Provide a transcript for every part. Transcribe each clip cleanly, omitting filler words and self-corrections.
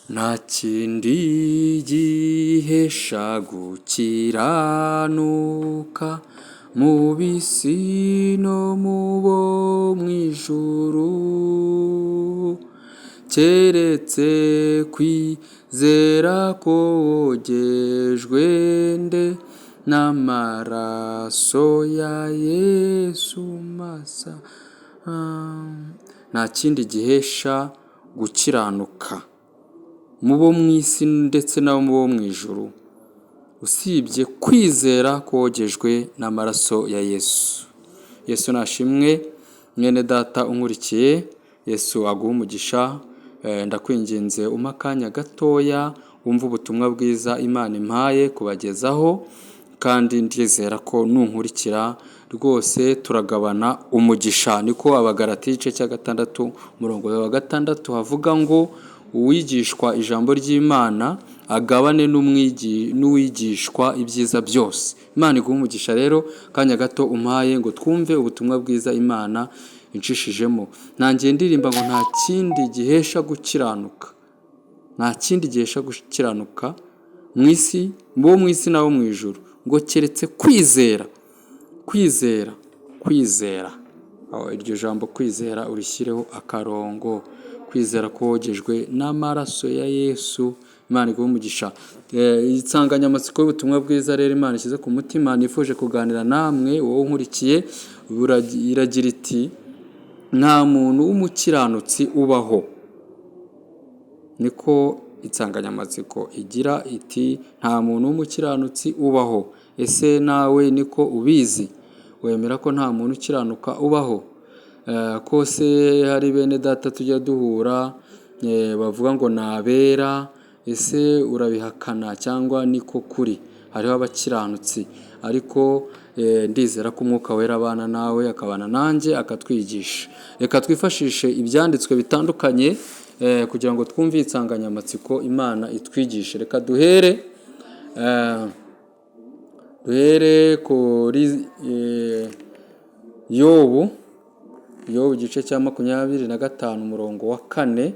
nta kindi gihesha gukiranuka mu bisi no mu bo mw'ijuru, keretse kwizera kogejwe nde n'amaraso ya Yesu masa. Nta kindi gihesha gukiranuka mu bo mw'isi ndetse n'abo mu bo mw'ijuru usibye kwizera kogejwe n'amaraso ya Yesu. Yesu nashimwe. Mwene data unkurikiye, Yesu aguha umugisha. Ndakwinginze umpa akanya gatoya wumva ubutumwa bwiza Imana impaye kubagezaho, kandi ndizera ko nunkurikira rwose turagabana umugisha. Niko Abagalatiya igice cya 6 umurongo wa 6 havuga ngo uwigishwa ijambo ry'Imana agabane n'uwigishwa ibyiza byose. Imana iguha umugisha rero. Kanya gato umpaye ngo twumve ubutumwa bwiza Imana incishijemo. Nanjye ndirimba ngo nta kindi gihesha gukiranuka, nta kindi gihesha gukiranuka mw'isi, bo mw'isi nabo mw'ijuru, ngo keretse kwizera. Kwizera iryo jambo kwizera urishyireho akarongo. Kwizera kogejwe n'amaraso ya Yesu. Imana iguha umugisha. Insanganyamatsiko y'ubutumwa bwiza rero Imana ishyize ku mutima nifuje kuganira namwe wowe unkurikiye iragira iti nta muntu w'umukiranutsi ubaho. Niko insanganyamatsiko igira iti nta muntu w'umukiranutsi ubaho. Ese nawe niko ubizi? Wemera ko nta muntu ukiranuka ubaho? Ko se hari bene data tujya duhura bavuga ngo nabera, ese urabihakana cyangwa niko kuri? Hariho abakiranutsi, ariko ndizera ko Umwuka Wera abana nawe, akabana nanjye, akatwigisha. Reka twifashishe ibyanditswe bitandukanye kugira ngo twumve insanganyamatsiko Imana itwigishe. Reka duhere kuri Yobu igice cya 25 umurongo wa 4,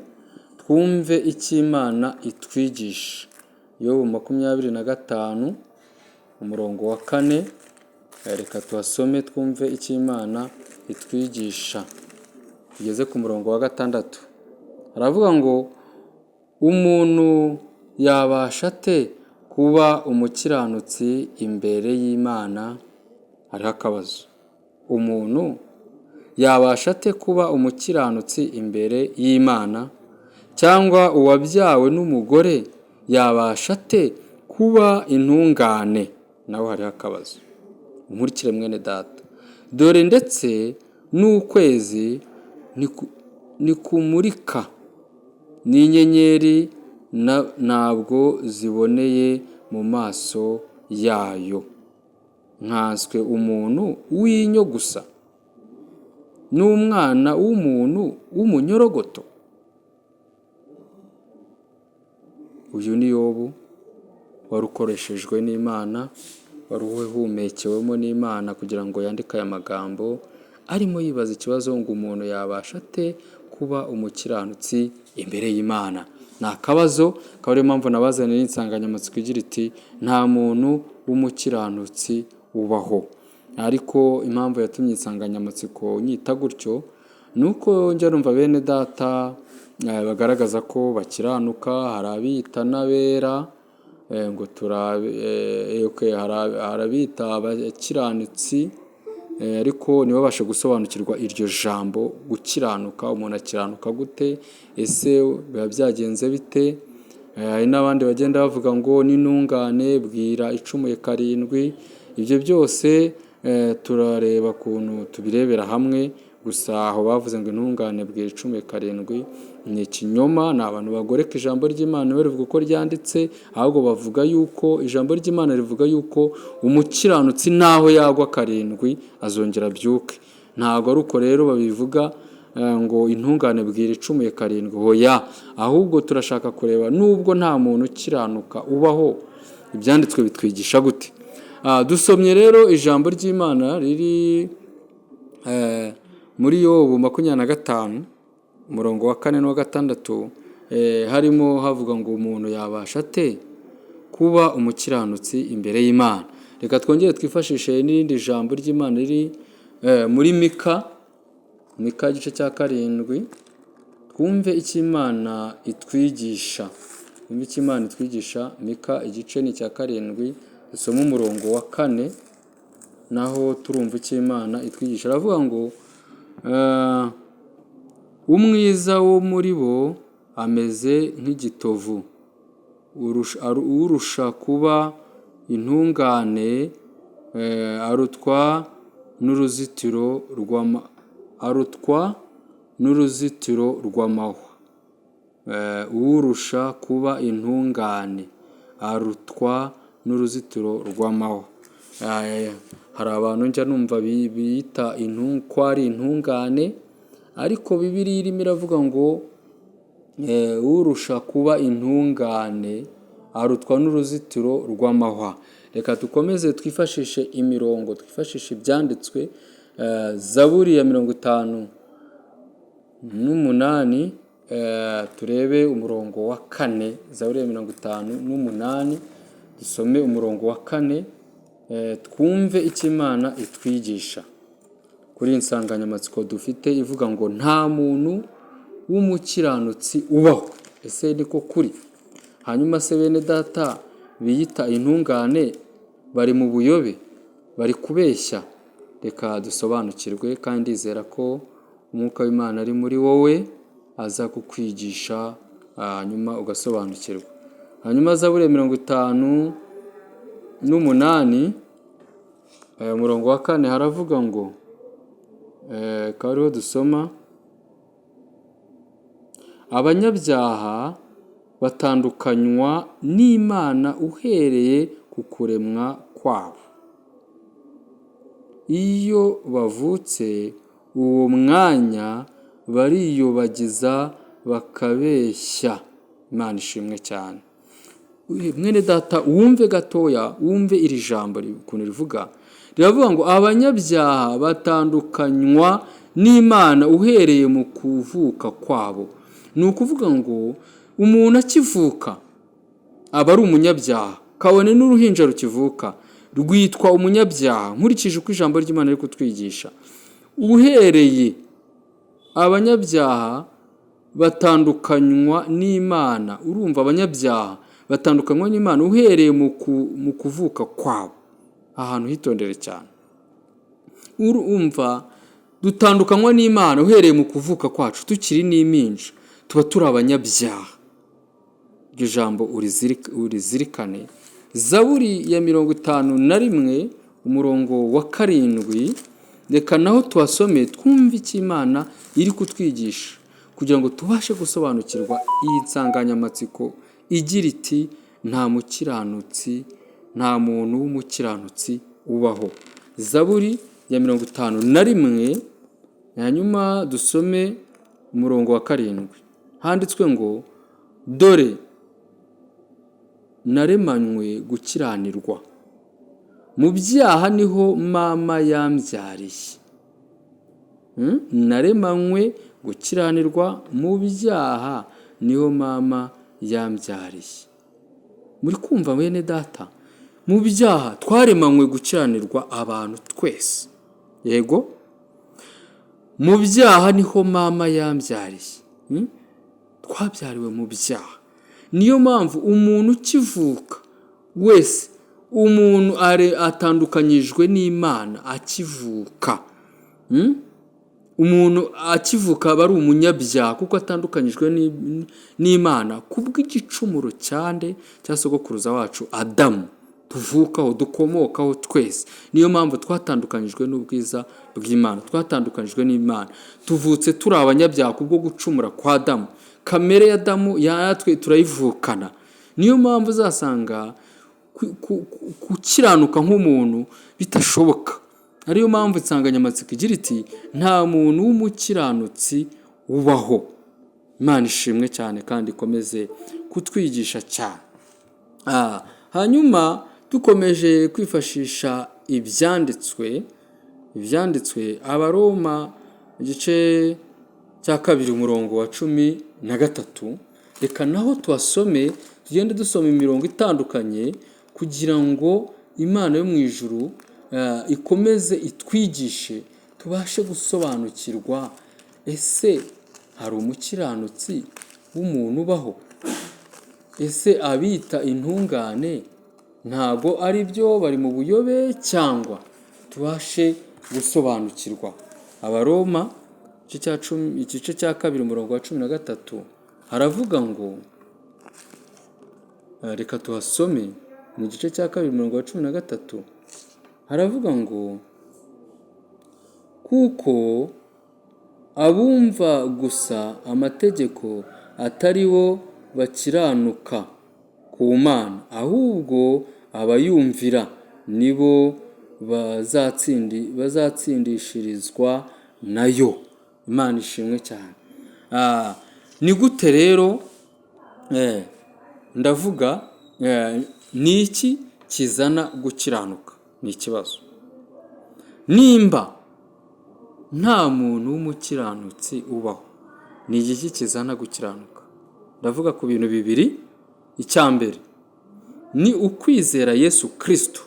twumve icyo Imana itwigisha. Yobu 25 umurongo wa 4, reka tuhasome twumve icyo Imana itwigisha. Tugeze ku murongo wa 6. Haravuga ngo umuntu yabasha ate kuba umukiranutsi imbere y'Imana? Hariho akabazo. Umuntu yabasha ate kuba umukiranutsi imbere y'Imana? Cyangwa uwabyawe n'umugore yabasha ate kuba intungane? Nawe hariho akabazo. Nkurikire mwene data. Dore ndetse n'ukwezi nikumurika, n'inyenyeri ntabwo ziboneye mu maso yayo. Nkanswe umuntu w'inyo gusa, n'umwana w'umuntu w'umunyorogoto. Uyu ni Yobu wari ukoreshejwe n'Imana, wari uhumekewemo n'Imana kugira ngo yandike aya magambo, arimo yibaza ikibazo ngo umuntu yabasha ate kuba umukiranutsi imbere y'Imana. Ni akabazo, akaba ariyo mpamvu nabazaniye insanganyamatsiko igira iti nta muntu w'umukiranutsi ubaho. Ariko impamvu yatumye insanganyamatsiko nyita gutyo ni uko njya numva bene data bagaragaza ko bakiranuka. Hari abita n'abera, ngo harabita abakiranutsi, ariko ntibabashe gusobanukirwa iryo jambo gukiranuka. Umuntu akiranuka gute? Ese biba byagenze bite? Hari n'abandi bagenda bavuga ngo n'intungane bwira icumuye 7. Ibyo byose turareba ukuntu tubirebera hamwe. Gusa aho bavuze ngo intungane bwira icumuye 7 ni ikinyoma. Ni abantu bagoreka ijambo ry'Imana barivuga uko ryanditse, ahubwo bavuga yuko ijambo ry'Imana rivuga yuko umukiranutsi naho yagwa 7 azongera abyuke. Ntabwo ari uko rero babivuga ngo intungane bwira icumuye 7. Hoya, ahubwo turashaka kureba nubwo nta muntu ukiranuka ubaho, ibyanditswe bitwigisha gute. Dusomye rero ijambo ry'Imana riri muri Yobu 25 umurongo wa 4 n'uwa 6. harimo havuga ngo umuntu yabasha ate kuba umukiranutsi imbere y'Imana. Reka twongere twifashishe n'irindi jambo ry'Imana riri muri Mika igice cya 7, twumve icyo Imana itwigisha. Mika igice ni cya 7, dusoma umurongo wa 4, naho turumva icyo Imana itwigisha. Aravuga ngo umwiza wo muri bo ameze nk'igitovu, urusha kuba intungane arutwa n'uruzitiro rw'amahwa. Urusha kuba intungane arutwa n'uruzitiro rw'amahwa. Hari abantu njya numva bita ko ari intungane, ariko Bibiliya irimo iravuga ngo urusha kuba intungane arutwa n'uruzitiro rw'amahwa. Reka dukomeze twifashishe imirongo, twifashishe ibyanditswe. Zaburi ya 58, turebe umurongo wa 4. Zaburi ya 58, dusome umurongo wa 4, twumve icyo Imana itwigisha kuri insanganyamatsiko dufite ivuga ngo nta muntu w'umukiranutsi ubaho. Ese niko kuri? Hanyuma se bene data biyita intungane bari mu buyobe, bari kubeshya? Reka dusobanukirwe, kandi ndizera ko umwuka w'Imana ari muri wowe aza kukwigisha, hanyuma ugasobanukirwa. Hanyuma Zaburi ya 58, umurongo wa 4 haravuga ngo kariho dusoma, abanyabyaha batandukanywa n'Imana uhereye ku kuremwa kwabo. Iyo bavutse uwo mwanya bariyobagiza bakabeshya. Imana ishimwe cyane. Mwene data wumve gatoya, wumve iri jambo ukuntu rivuga. Riravuga ngo abanyabyaha batandukanywa n'Imana uhereye mu kuvuka kwabo. Ni ukuvuga ngo umuntu akivuka aba ari umunyabyaha, kabone n'uruhinja rukivuka rwitwa umunyabyaha, nkurikije uko ijambo ry'Imana riri kutwigisha. Uhereye abanyabyaha batandukanywa n'Imana. Urumva abanyabyaha batandukanywa n'Imana uhereye mu kuvuka kwabo. Ahantu hitondere cyane. Urumva dutandukanywa n'Imana uhereye mu kuvuka kwacu, tukiri n'impinja tuba turi abanyabyaha. Iryo jambo urizirikane. Zaburi ya 51, umurongo wa 7, reka naho tuhasome twumve icyo Imana iri kutwigisha, kugira ngo tubashe gusobanukirwa iyi nsanganyamatsiko igira iti nta mukiranutsi, nta muntu w'umukiranutsi ubaho. Zaburi ya 51, hanyuma dusome umurongo wa 7. Handitswe ngo dore naremanywe gukiranirwa, mu byaha niho mama yambyariye. Naremanywe gukiranirwa, mu byaha niho mama yambyariye. Muri kumva bene data? Mu byaha twaremanywe gukiranirwa abantu twese. Yego? Mu byaha niho mama yambyariye. Twabyariwe mu byaha. Niyo mpamvu umuntu ukivuka wese, umuntu atandukanyijwe n'Imana akivuka. Umuntu akivuka aba ari umunyabyaha kuko atandukanyijwe n'Imana kubw'igicumuro cyane cya sogokuruza wacu Adamu, tuvukaho, dukomokaho twese. Niyo mpamvu twatandukanyijwe n'ubwiza bw'Imana, twatandukanyijwe n'Imana. Tuvutse turi abanyabyaha kubwo gucumura kwa Adamu. Kamere ya Adamu yatwe turayivukana. Niyo mpamvu uzasanga gukiranuka nk'umuntu bitashoboka. Ariyo mpamvu insanganyamatsiko igira iti nta muntu w'umukiranutsi ubaho. Imana ishimwe cyane kandi ikomeze kutwigisha cyane. Hanyuma dukomeje kwifashisha ibyanditswe Abaroma igice cya 2 umurongo wa 13, reka naho tuhasome, tugende dusoma imirongo itandukanye kugira ngo Imana yo mu ijuru ikomeze itwigishe tubashe gusobanukirwa, ese hari umukiranutsi w'umuntu ubaho? Ese abita intungane ntago ari byo bari mu buyobe? Cyangwa tubashe gusobanukirwa. Abaroma igice cya 2 umurongo wa 13 haravuga ngo, reka tuhasome mu gice cya 2 umurongo wa 13 haravuga ngo, kuko abumva gusa amategeko atari bo bakiranuka ku Mana, ahubwo abayumvira nibo bazatsindishirizwa nayo. Imana ishimwe cyane. Ni gute rero ndavuga ni iki kizana gukiranuka? Ni ikibazo. Nimba nta muntu w'umukiranutsi ubaho, ni iki kizana gukiranuka? Ndavuga ku bintu bibiri. Icya mbere ni ukwizera Yesu Kristo.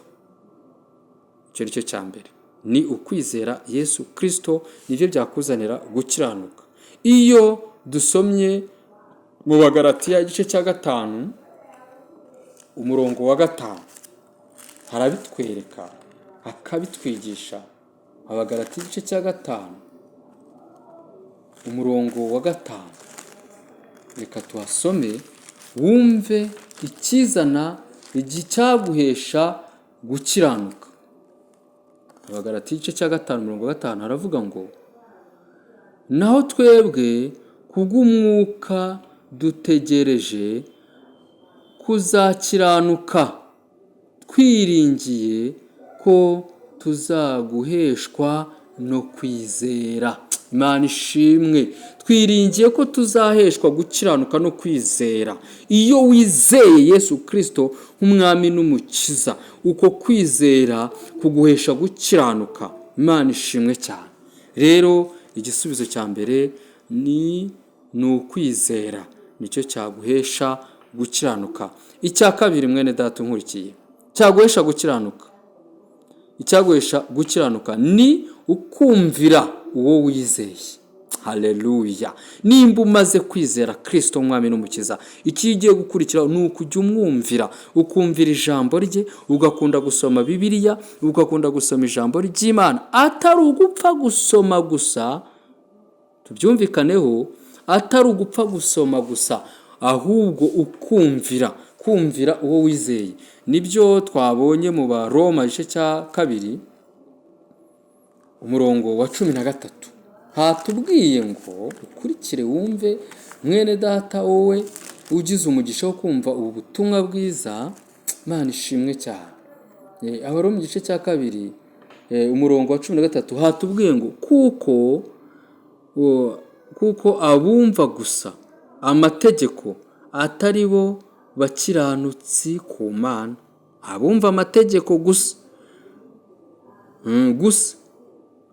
Icyo ni cyo cya mbere, ni ukwizera Yesu Kristo, nibyo byakuzanira gukiranuka. Iyo dusomye mu Bagalatiya igice cya 5 umurongo wa 5 harabitwereka, akabitwigisha. Abagalatiya igice cya 5 umurongo wa 5, reka tuhasome wumve ikizana igicyaguhesha gukiranuka. Abagalatiya igice cya 5 umurongo wa 5 haravuga ngo, naho twebwe kubw'umwuka dutegereje kuzakiranuka, twiringiye ko tuzaguheshwa no kwizera. Imana ishimwe. Twiringiye ko tuzaheshwa gukiranuka no kwizera. Iyo wizeye Yesu Kristo nk'umwami n'umukiza, uko kwizera kuguhesha gukiranuka. Imana ishimwe cyane. Rero igisubizo cya mbere ni ukwizera, nicyo cyaguhesha gukiranuka. Icya kabiri, mwene data unkurikiye, cyaguhesha gukiranuka, icyaguhesha gukiranuka ni ukumvira uwo wizeye. Haleluya. Nimba umaze kwizera Kristo umwami n'umukiza, icyo ugiye gukurikira ni ukujya umwumvira, ukumvira ijambo rye, ugakunda gusoma Bibiliya, ugakunda gusoma ijambo ry'Imana. Atari ugupfa gusoma gusa, tubyumvikaneho, atari ugupfa gusoma gusa, ahubwo kumvira uwo wizeye. Nibyo twabonye mu Baroma igice cya 2 umurongo wa 13 hatubwiye ngo ukurikire wumve, mwene data wowe ugize umugisha wo kumva ubu butumwa bwiza. Imana ishimwe cyane. Abaroma igice cya 2 umurongo wa 13 hatubwiye ngo, kuko abumva gusa amategeko atari bo bakiranutsi ku Mana. Abumva amategeko gusa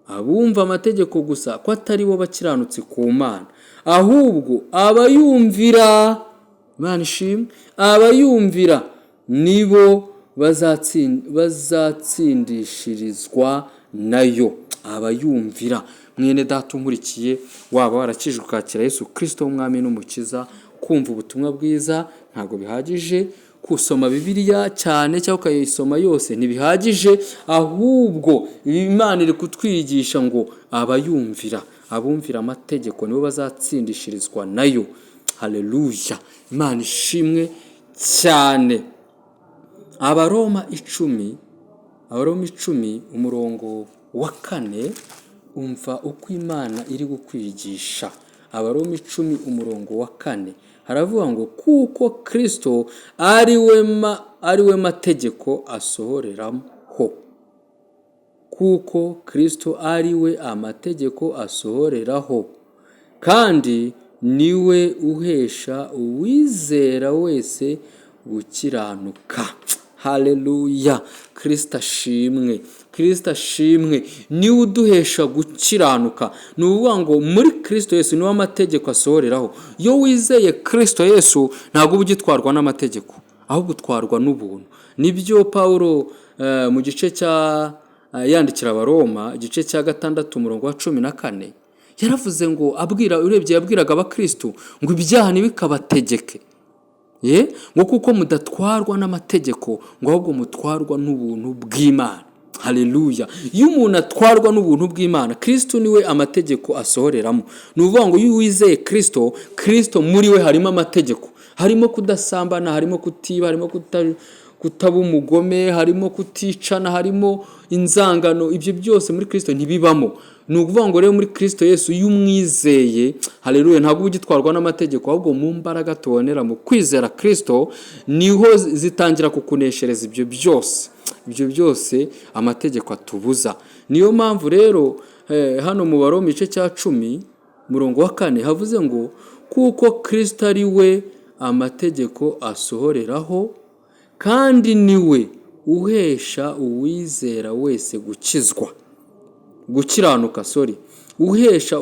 abumva amategeko gusa ko atari bo bakiranutsi ku Mana, ahubwo abayumvira. Imana ishimwe. Abayumvira nibo bazatsindishirizwa nayo. Abayumvira. Mwene data unkurikiye, waba warakijwe ukakira Yesu Kristo umwami n'umukiza, kumva ubutumwa bwiza ntabwo bihagije. Kusoma Bibiliya cyane cyangwa ukayisoma yose ntibihagije, ahubwo Imana iri kutwigisha ngo abayumvira, abumvira amategeko nibo bazatsindishirizwa nayo. Haleluya. Imana ishimwe cyane. Abaroma 10 umurongo wa 4 umva uko Imana iri gukwigisha. Abaroma 10 umurongo wa 4 haravuga ngo, kuko Kristo ari we mategeko asohoreraho. Kuko Kristo ari we amategeko asohoreraho, kandi niwe uhesha uwizera wese gukiranuka. Haleluya. Kristo ashimwe. Kristo ashimwe, niwe uduhesha gukiranuka. Ni ukuvuga ngo muri Kristo Yesu niwe amategeko asohoreraho. Iyo wizeye Kristo Yesu ntabwo uba ugitwarwa n'amategeko, ahubwo utwarwa n'ubuntu. Nibyo Pawulo mu gice yandikira Abaroma igice cya 6 umurongo wa 14 yaravuze ngo yabwiraga abakristo ngo ibyaha ntibikabategeke, ngo kuko mudatwarwa n'amategeko, ngo ahubwo mutwarwa n'ubuntu bw'Imana. Haleluya! Iyo umuntu atwarwa n'ubuntu bw'Imana, Kristo niwe amategeko asohoreramo. Ni ukuvuga ngo iyo wizeye Kristo muri we harimo amategeko, harimo kudasambana, harimo kutiba, harimo kutaba umugome, harimo kuticana, harimo inzangano. Ibyo byose muri Kristo ntibibamo. Ni ukuvuga ngo rero muri Kristo Yesu iyo umwizeye, haleluya, ntabwo ugitwarwa n'amategeko, ahubwo mu mbaraga tubonera mu kwizera Kristo niho zitangira kukuneshereza ibyo byose amategeko atubuza. Niyo mpamvu rero hano mu Baroma igice cya 10 umurongo wa 4 havuze ngo kuko Kristo ari we amategeko asohoreraho, kandi niwe uhesha uwizera wese gukiranuka. Uhesha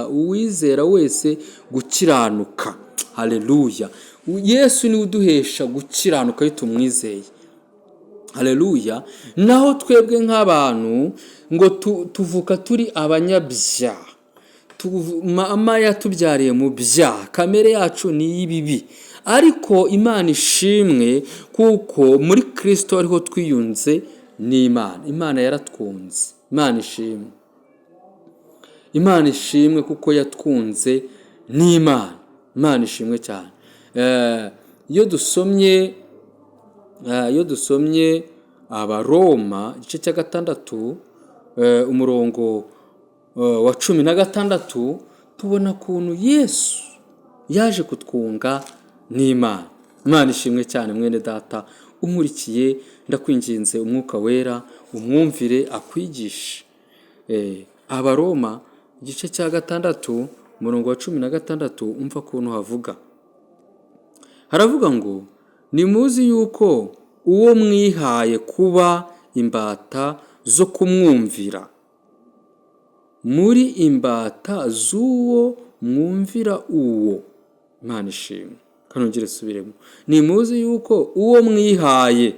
uwizera wese gukiranuka. Haleluya! Yesu niwe uduhesha gukiranuka iyo tumwizeye. Haleluya! Naho twebwe nk'abantu ngo tuvuka turi abanyabyaha, mama yatubyariye mu byaha, kamere yacu ni y'ibibi. Ariko Imana ishimwe kuko muri Kristo ariho twiyunze n'Imana. Imana yaratwunze. Imana ishimwe kuko yatwunze n'Imana. Imana ishimwe cyane. Iyo dusomye Abaroma igice cya 6 umurongo wa 16 tubona kuntu Yesu yaje kutwunga n'Imana. Imana ishimwe cyane mwene data umurikiye, ndakwinginze umwuka wera umwumvire akwigishe. Abaroma igice cya 6 umurongo wa 16 umva kuntu havuga. Haravuga ngo nimuzi yuko uwo mwihaye kuba imbata zo kumwumvira, muri imbata z'uwo mwumvira uwo. Imana ishimwe. Kanongere subiremo. Nimuzi yuko uwo mwihaye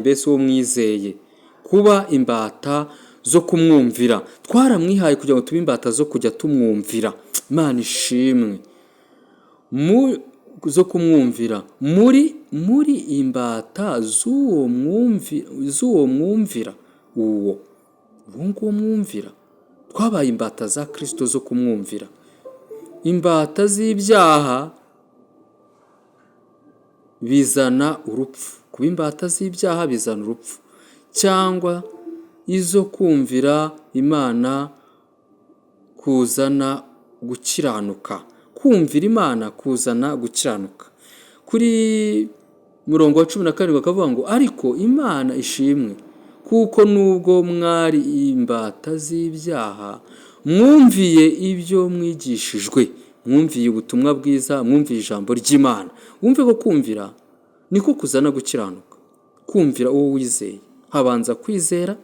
mbese uwo mwizeye kuba imbata zo kumwumvira. Twaramwihaye kugira ngo tube imbata zo kujya tumwumvira. Imana ishimwe. Zo kumwumvira muri imbata z'uwo mwumvira uwo mwumvira. Twabaye imbata za Kristo zo kumwumvira. Imbata z'ibyaha bizana urupfu. Kuba imbata z'ibyaha bizana urupfu, cyangwa izo kumvira Imana kuzana gukiranuka. Kumvira Imana kuzana gukiranuka. Kuri murongo wa 17 bakavuga ngo ariko Imana ishimwe kuko nubwo mwari imbata z'ibyaha mwumviye ibyo mwigishijwe, mwumviye ubutumwa bwiza, mwumviye ijambo ry'Imana. Wumve ko kumvira niko kuzana gukiranuka. Kumvira uwo wizeye, habanza kwizera,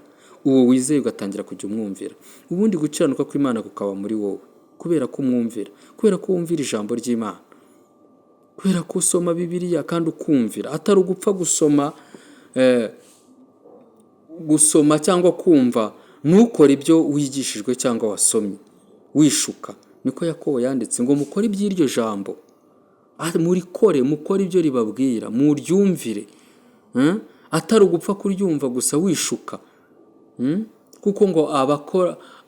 uwo wizeye ugatangira kujya umwumvira, ubundi gukiranuka kw'Imana kukaba muri wowe, kubera ko umwumvira, kubera ko wumvira ijambo ry'Imana, kubera ko usoma Bibiliya kandi ukumvira. Atari ugupfa gusoma cyangwa kumva ntukore ibyo wigishijwe cyangwa wasomye wishuka. Niko Yakobo yanditse ngo mukore iby'iryo jambo, mukore ibyo ribabwira, muryumvire. Atari ugupfa kuryumva gusa wishuka, kuko ngo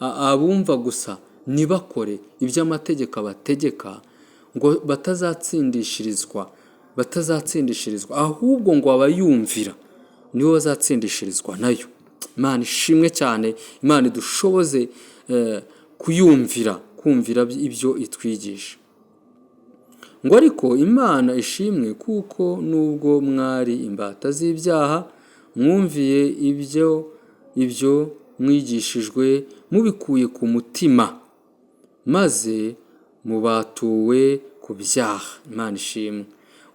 abumva gusa ntibakore ibyo amategeko abategeka, ngo batazatsindishirizwa, ahubwo ngo abayumvira nibo bazatsindishirizwa nayo. Imana ishimwe cyane. Imana idushoboze kumvira ibyo itwigisha. Ngo ariko Imana ishimwe kuko nubwo mwari imbata z'ibyaha mwumviye ibyo mwigishijwe mubikuye ku mutima, maze mubatuwe ku byaha. Imana ishimwe.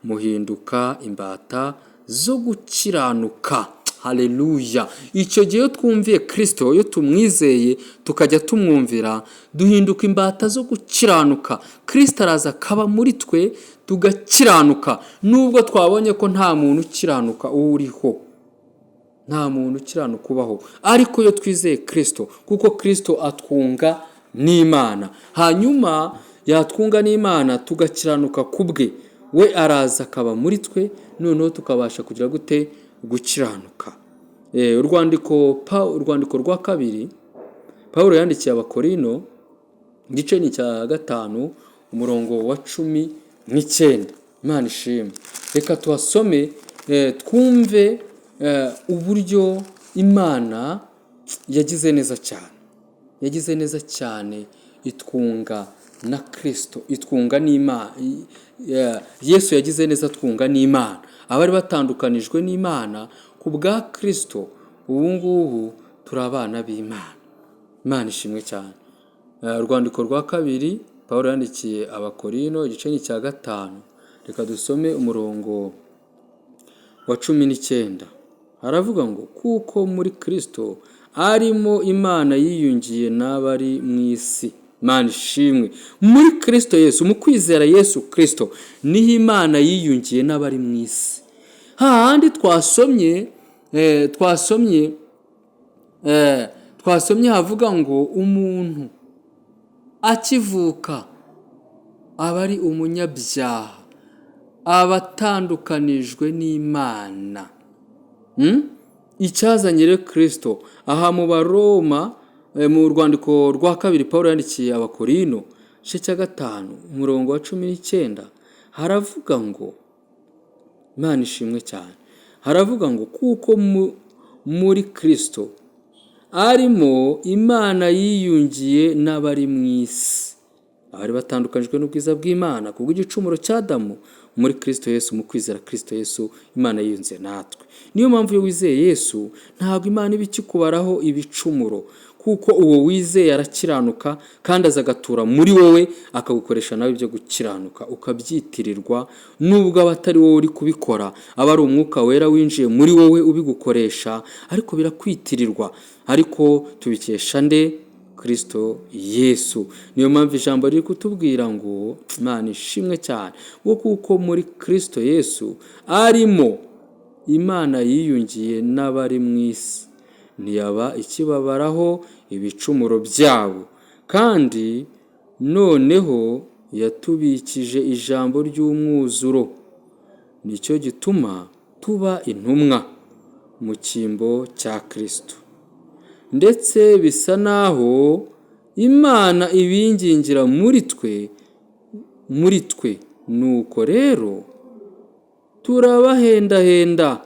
Muhinduka imbata zo gukiranuka. Haleluya. Icyo gihe iyo twumviye Kristo, iyo tumwizeye tukajya tumwumvira, duhinduka imbata zo gukiranuka. Kristo araza akaba muri twe tugakiranuka, nubwo twabonye ko nta muntu ukiranuka uriho, nta muntu ukiranuka ubaho, ariko iyo twizeye Kristo, kuko Kristo atwunga n'Imana, hanyuma yatwunga n'Imana tugakiranuka kubwe, we araza akaba muri twe, noneho tukabasha kugira gute? Gukiranuka. Urwandiko rwa kabiri Pawulo yandikiye Abakorino, igice ni cya 5 umurongo wa 19. Imana ishimwe. Reka tuhasome twumve uburyo Imana yagize neza cyane, itwunga na Kristo, itwunga n'Imana. Yesu yagize neza twunga n'Imana. Abari batandukanijwe n'Imana ku bwa Kristo, ubu ngubu turi abana b'Imana. Imana ishimwe cyane. Urwandiko rwa kabiri Pawulo yandikiye Abakorino, igice ni cya 5. Reka dusome umurongo wa 19. Haravuga ngo kuko muri Kristo arimo Imana yiyungiye n'abari mu isi. Imana ishimwe. Muri Kristo Yesu, mu kwizera Yesu Kristo, niho Imana yiyungiye n'abari mu isi. Hahandi twasomye havuga ngo umuntu akivuka aba ari umunyabyaha, abatandukanijwe n'Imana. Icyazanye rero Kristo, aha mu Baroma, mu rwandiko rwa kabiri Pawulo yandikiye Abakorino, igice cya 5 umurongo wa 19, haravuga ngo, Imana ishimwe cyane, haravuga ngo kuko muri Kristo arimo Imana yiyungiye n'abari mu isi, abari batandukanijwe n'ubwiza bw'Imana kubw'igicumuro cya Adamu. Muri Kristo Yesu, mu kwizera Kristo Yesu, Imana yiyunze natwe. Niyo mpamvu iyo wizeye Yesu, ntabwo Imana iba ikikubaraho ibicumuro, kuko uwo wizeye arakiranuka kandi azagatura muri wowe, akagukoresha nawe ibyo gukiranuka, ukabyitirirwa. Nubwo aba atari wowe uri kubikora, aba ari Umwuka Wera winjiye muri wowe ubigukoresha, ariko birakwitirirwa. Ariko tubikesha nde? Kristo Yesu. Niyo mpamvu ijambo riri kutubwira ngo, Imana ishimwe cyane, kuko muri Kristo Yesu arimo Imana yiyungiye n'abari mu isi, ntiyaba ikibabaraho ibicumuro byabo, kandi noneho yatubikije ijambo ry'umwuzuro. Nicyo gituma tuba intumwa mu cyimbo cya Kristo, ndetse bisa naho Imana ibingingira muri twe. Nuko rero turabahendahenda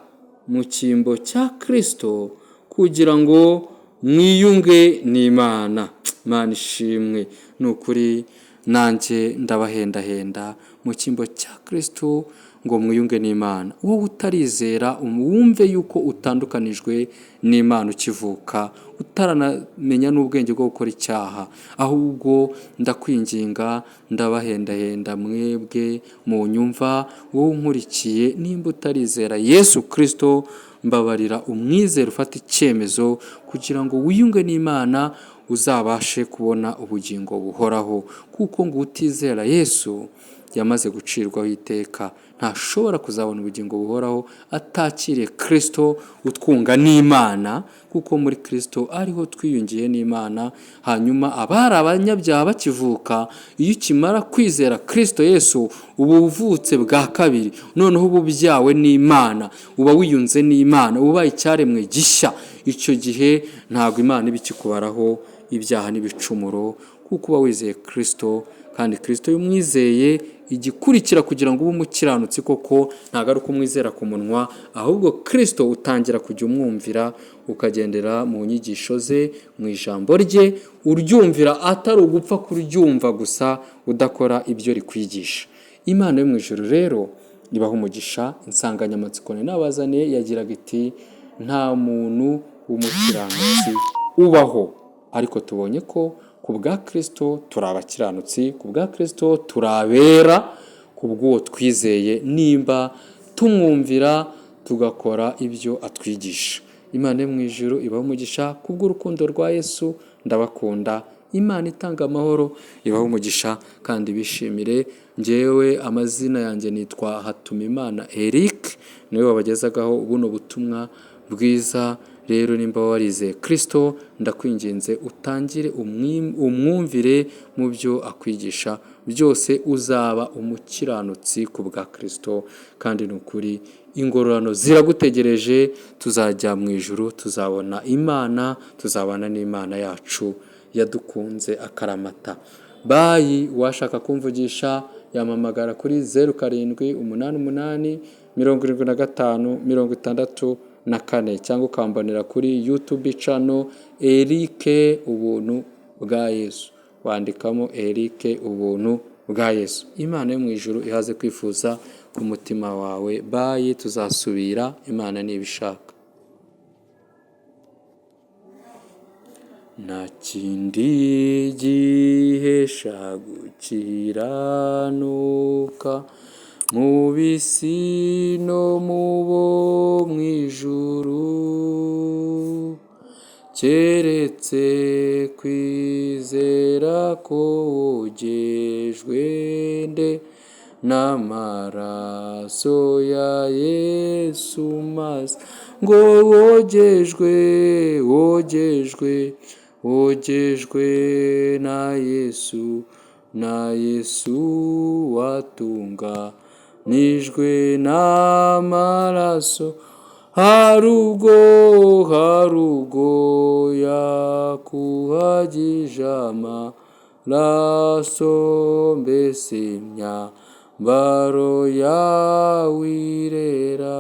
mu cyimbo cya Kristo kugira ngo mwiyunge n'Imana. Imana ishimwe. Ni ukuri nanjye ndabahendahenda mu cyimbo cya Kristo ngo mwiyunge n'Imana. Wowe utarizera, wumve yuko utandukanijwe n'Imana ukivuka, utaranamenya n'ubwenge bwo gukora icyaha. Ahubwo ndakwinginga, ndabahendahenda mwebwe mu nyumva, wowe unkurikiye, nimba utarizera Yesu Kristo, mbabarira umwizere, ufata icyemezo kugira ngo wiyunge n'Imana, uzabashe kubona ubugingo buhoraho. Kuko ngo utizera Yesu yamaze gucirwaho iteka, ntashobora kuzabona ubugingo buhoraho atakiriye Kristo utwunga n'Imana, kuko muri Kristo ariho twiyungiye n'Imana. Hanyuma abari abanyabyaha bakivuka, iyo ukimara kwizera Kristo Yesu, uba uvutse bwa kabiri, noneho uba ubyawe n'Imana, uba wiyunze n'Imana, uba ubaye icyaremwe gishya. Icyo gihe ntabwo Imana iba ikikubaraho ibyaha n'ibicumuro, kuko uba wizeye Kristo. Kandi Kristo iyo umwizeye, igikurikira kugira ngo ube umukiranutsi koko, ntabwo ari ukumwizera ku munwa, ahubwo Kristo utangira kujya umwumvira, ukagendera mu nyigisho ze, mu ijambo rye, uryumvira, atari ugupfa kuryumva gusa udakora ibyo rikwigisha. Imana yo mu ijuru rero ibaha umugisha. Insanganyamatsiko nabazaniye yagiraga iti, nta muntu w'umukiranutsi ubaho. Ariko tubonye ko ku bwa Kristo turi abakiranutsi, ku bwa Kristo turi abera, ku bw'uwo twizeye. Nimba tumwumvira, tugakora ibyo atwigisha. Imana yo mu ijuru ibahe umugisha kubw'urukundo rwa Yesu. Ndabakunda. Imana itanga amahoro ibahe umugisha kandi bishimire. Njyewe amazina yanjye nitwa Hatumimana Eric, niwe wabagezagaho buno butumwa bwiza. Rero nimba warize Kristo, ndakwinginze utangire umwumvire mu byo akwigisha byose, uzaba umukiranutsi ku bwa Kristo. Kandi ni ukuri ingororano ziragutegereje, tuzajya mu ijuru, tuzabona Imana, tuzabana n'Imana yacu yadukunze akaramata. Bayi, washaka kumvugisha yamamagara kuri 0788755664 cyangwa ukambonera kuri YouTube channel Eric Ubuntu bwa Yesu. Wandikamo Eric Ubuntu bwa Yesu. Imana yo mu ijuru ihaze kwifuza ku mutima wawe. Bayi, tuzasubira Imana nibishaka. Nta kindi gihesha gukiranuka mu bisi no mu bo mu ijuru, keretse kwizera ko wogejwe n'amaraso ya Yesu maze ngo wogejwe na Yesu watunganijwe n'amaraso, harubwo yakuhagije amaraso, mbese imyambaro yawe irera.